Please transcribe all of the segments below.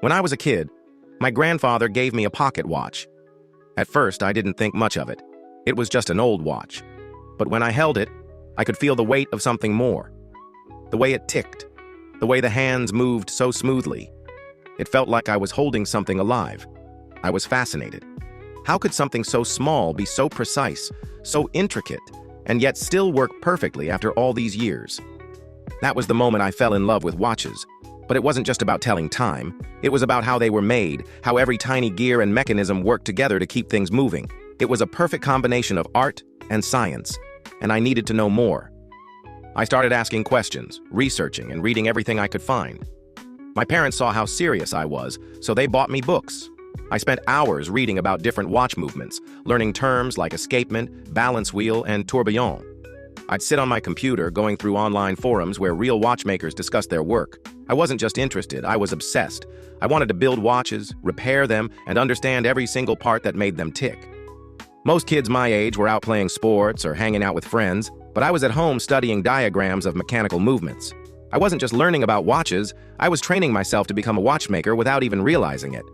When I was a kid, my grandfather gave me a pocket watch. At first, I didn't think much of it. It was just an old watch. But when I held it, I could feel the weight of something more. The way it ticked, the way the hands moved so smoothly. It felt like I was holding something alive. I was fascinated. How could something so small be so precise, so intricate, and yet still work perfectly after all these years? That was the moment I fell in love with watches. But it wasn't just about telling time. It was about how they were made, how every tiny gear and mechanism worked together to keep things moving. It was a perfect combination of art and science, and I needed to know more. I started asking questions, researching, and reading everything I could find. My parents saw how serious I was, so they bought me books. I spent hours reading about different watch movements, learning terms like escapement, balance wheel, and tourbillon. I'd sit on my computer going through online forums where real watchmakers discussed their work. I wasn't just interested, I was obsessed. I wanted to build watches, repair them, and understand every single part that made them tick. Most kids my age were out playing sports or hanging out with friends, but I was at home studying diagrams of mechanical movements. I wasn't just learning about watches, I was training myself to become a watchmaker without even realizing it.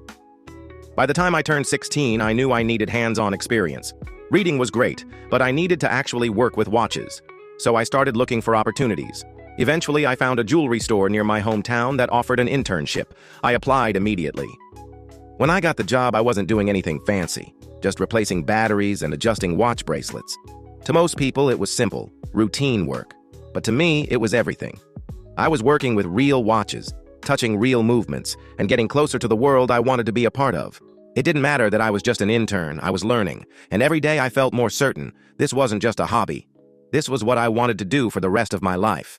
By the time I turned 16, I knew I needed hands-on experience. Reading was great, but I needed to actually work with watches. So I started looking for opportunities. Eventually, I found a jewelry store near my hometown that offered an internship. I applied immediately. When I got the job, I wasn't doing anything fancy, just replacing batteries and adjusting watch bracelets. To most people, it was simple, routine work. But to me, it was everything. I was working with real watches, touching real movements, and getting closer to the world I wanted to be a part of. It didn't matter that I was just an intern, I was learning, and every day I felt more certain this wasn't just a hobby. This was what I wanted to do for the rest of my life.